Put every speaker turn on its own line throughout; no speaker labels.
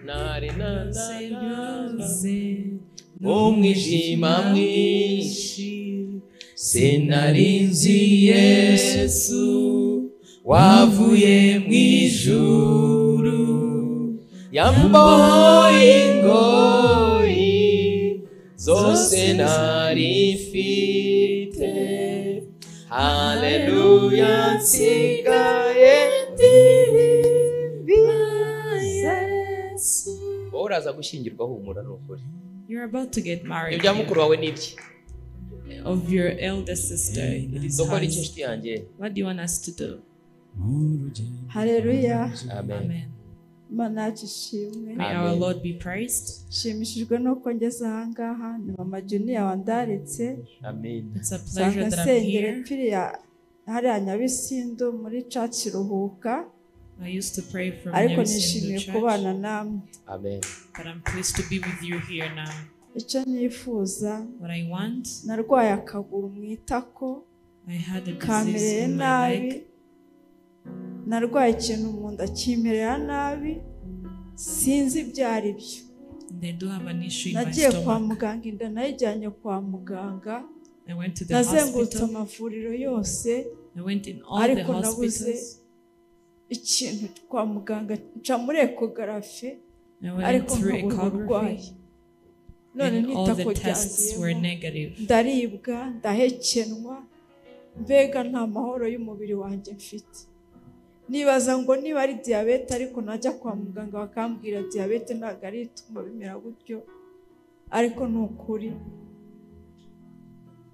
nari umwijima mwinshi sinarinzi Yesu wavuye mwijuru yamboye ingoyi zose narifite haleluya nsigaye Yesu. Uraza gushyingirwa humura n'ukuri.
You're about to get married.
Ibya mukuru wawe nibyi.
Of your elder sister. It is hard. What do you want us to do?
Hallelujah.
Amen.
May
our Lord be praised.
Shimishijwe nuko ngeze aha ngaha ni mama Junior wandaritse.
Amen.
It's a pleasure that I'm here.
Hariya Nyabisindo muri church Ruhuka.
I used to pray from
ariko nishimiye kubana namwe.
Amen.
But I'm pleased to be with you here now.
Icyo nifuza,
what I want,
narwaye akaguru mu itako.
I had a disease in my leg.
Narwaye ikintu mu nda kimerera nabi. Sinzi byari byo.
They do have an issue in my
stomach. Nagiye kwa muganga inda nayijyanye kwa muganga.
I went to the hospital.
Nazengurutse amavuriro yose.
I went in all the hospitals.
Ikintu kwa muganga nca muri ecography
ariko ecography and all the tests were negative.
Ndaribwa ndahekenwa mbega nta mahoro y'umubiri wanjye mfite. Nibaza ngo niba ari diabete ariko najya kwa muganga bakambwira diabete ntago ari ituma bimera gutyo ariko nukuri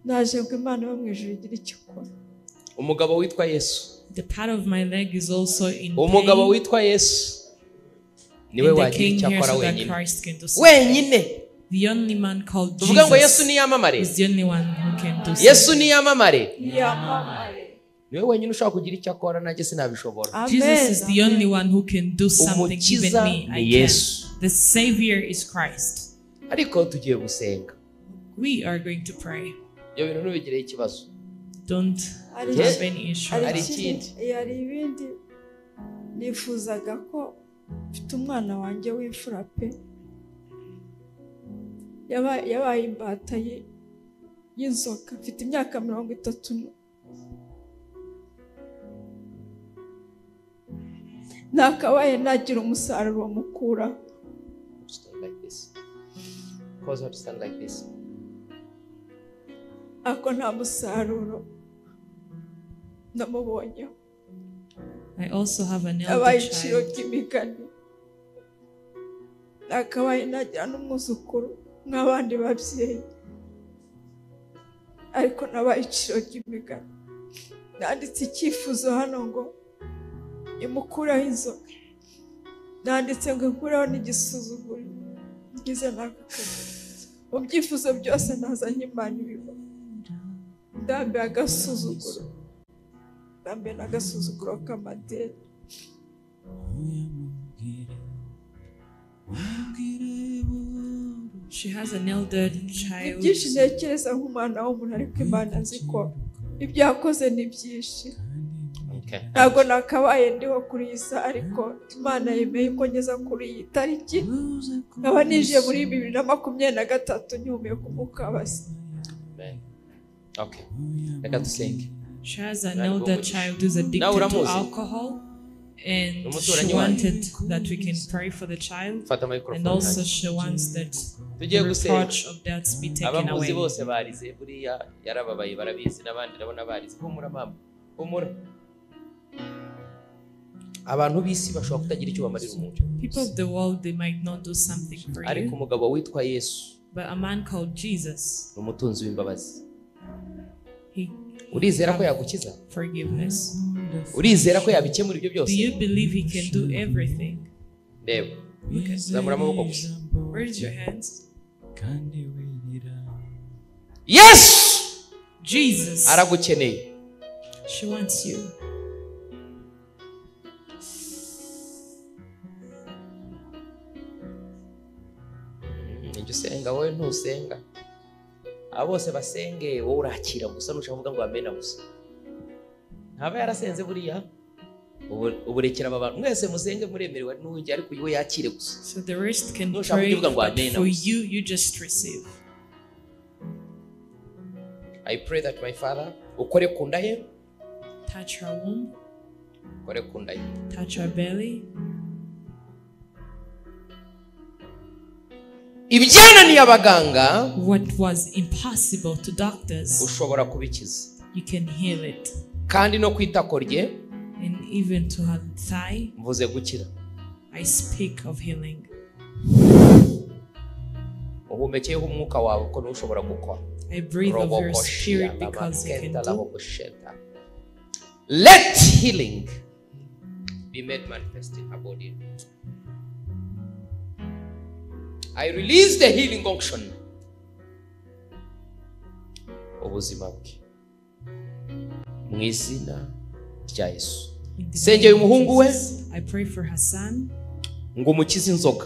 naje ngo Imana yo mwijuru igira icyo ikora.
Umugabo witwa Yesu.
The part of my leg is also in pain.
Umugabo witwa Yesu niwe wagira icyo akora wenyine.
The only man called Jesus.
Tuvuga ngo Yesu ni yamamare.
Is the only one who can do something.
Yesu ni yamamare.
Yamamare.
Niwe wenyine ushaka kugira icyo akora nanjye sinabishobora.
Jesus is the only one who can do something even me. I
Yesu.
The Savior is Christ.
Ariko tugiye gusenga.
We are going to pray.
Yo bintu nubigire ikibazo.
Don't have any issue.
Yari ibindi nifuzaga ko mfite umwana wanjye w'imfura pe yabaye imbata y'inzoka mfite imyaka 30 nakabaye nagira umusaruro mukura.
Stand like this. Cause her to stand like this.
Ako nta musaruro namubonye.
I also have an elder child.
Nakabaye nagira n'umuzukuru nk'abandi babyeyi ariko nabaye iciro ry'imigani. Nanditse icyifuzo hano ngo imukuraho inzoka. Nanditse ngo nkuraho n'igisuzuguro ngize n'akakazi. Mu byifuzo byose nazanye Imana ibiba. Ndambe agasuzuguro. Ndambe n'agasuzuguro k'amadeni.
She has an elder child.
Byinshi ntekereza nk'umwana w'umuntu ariko Imana nzi ko ibyo yakoze ni byinshi. Ntabwo nakabaye ndiho kuri iyi saa ariko Imana yemeye ko ngeza kuri iyi tariki. Nkaba nije muri 2023 nyumye kumukabasi.
Okay. Reka dusenge.
She has an elder child who's addicted to alcohol. And she wanted that we can pray for the child, and also she wants that the reproach of death be taken away. People of the world, they might not do something for you, but a man called Jesus, he has forgiveness. Do you believe he can do everything? Raise your hands.
Yes!
Jesus. She wants you.
Abose basenge wowe urakira gusa nushavuga ngo amena gusa. Ntaba yarasenze buriya. Ubu uburekera abantu mwese musenge muremerewe n'ujya ariko uyu yakire gusa.
So the rest can pray, but for you, you just receive.
I pray that my Father ukore kunda ye,
touch her womb,
ukore kunda ye,
touch her belly.
Ibyananiye abaganga,
what was impossible to doctors,
ushobora kubikiza.
You can heal it.
Kandi no kwitako rye,
and even to her thigh,
mvuze gukira.
I speak of healing.
Uhumekeyeho umwuka wawe ko nushobora gukora.
I breathe of your spirit because you can do.
Let healing be made manifest in her body. I release the healing unction. Ubuzima bwe mu izina rya Yesu. Sengeye umuhungu we,
I pray for her son,
ngo umukize inzoga.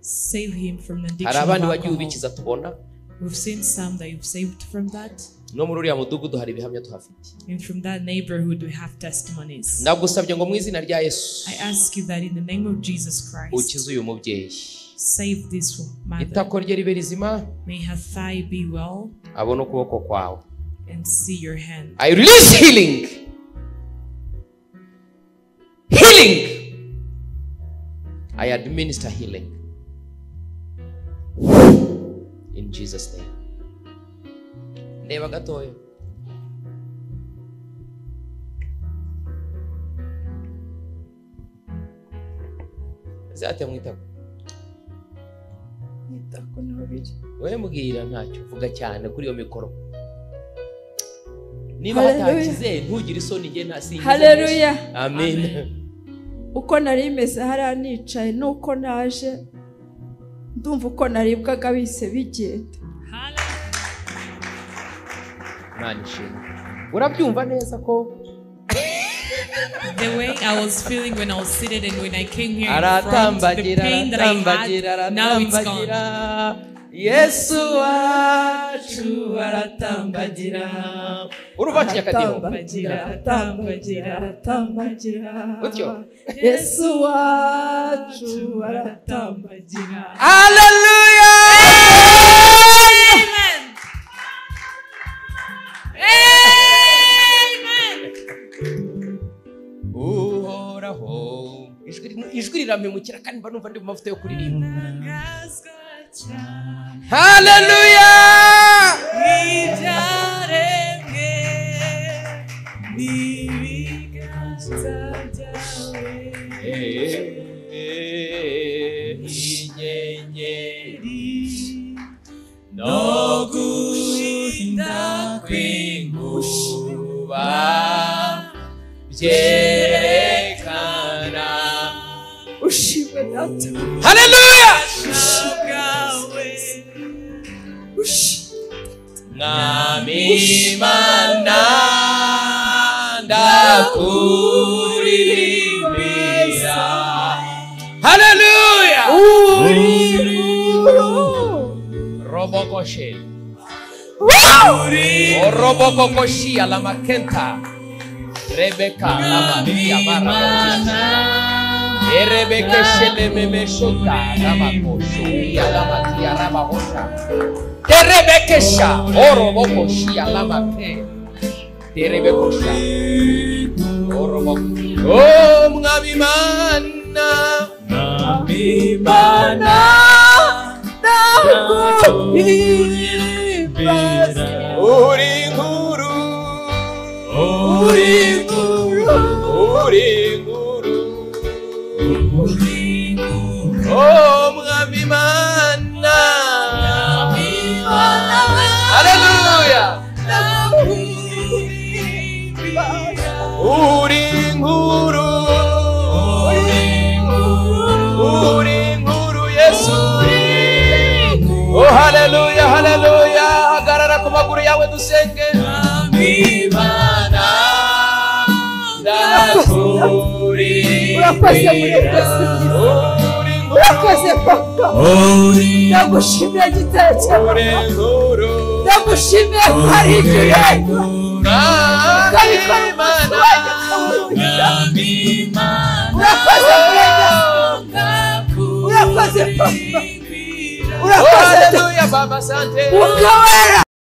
Save him from the addiction
of
alcohol.
Hari abandi bagiye ubikiza tubona.
We've seen some that you've saved from that.
No muri uriya mudugudu hari ibihamya tuhafite.
And from that neighborhood we have testimonies.
Ndagusabye ngo mu izina rya Yesu,
I ask you that in the name of Jesus Christ,
ukize uyu mubyeyi.
Save this mother.
Itako rye ribe rizima.
May her thigh be well.
Abone ukuboko kwawe.
And see your hand.
I release healing. Healing. I administer healing. In Jesus' name. Neba gatoya. Zate mwitako.
Mwitako nabiri.
Wewe Mugire ntacyo vuga cyane kuri iyo mikoro. Niba hatakize ntugire isoni nge nasingiza.
Hallelujah.
Amen.
Uko nari meze hariya nicaye nuko naje ndumva uko naribwaga bise bigenda.
Urabyumva neza ko
the way I was feeling when I was seated and when I came here in front, the pain that I had, now it's gone.
Yesu wacu aratambagira. Urubakiye akadiho.
Aratambagira.
Utyo.
Yesu wacu aratambagira.
Hallelujah!
Amen. Amen.
Uhoraho. Ijwi rirampemukira kandi mba numva ndi mu mavuta yo kuririmba. Hallelujah! No guhinda kw'inkuba byerekana
ushimwe data.
Hallelujah! Mwami Mana ndakuririmbira. Hallelujah! Robokoshe. Robokokoshi alamakenta. Rebecca Lamakia Mara. Erebeke Shelememe Shota Lamakoshu Alamakia Rabahosha. Terebekesha Orobokoshi Alamake. Terebekosha Orobok. Oh Mwami Mana.
Mwami Mana ndakuririmbira.
Uri nkuru. Uri nkuru. Uri nkuru. Uri nkuru. Oh Mwami Mana. Hallelujah. Uri nkuru. Uri nkuru Yesu. Oh hallelujah, hallelujah. Hagarara ku maguru yawe dusenge. Imana
urakoze papa. Ndagushimiye gitero cyawe. Ndagushimiye hari igihe. Urakoze Baba, sante.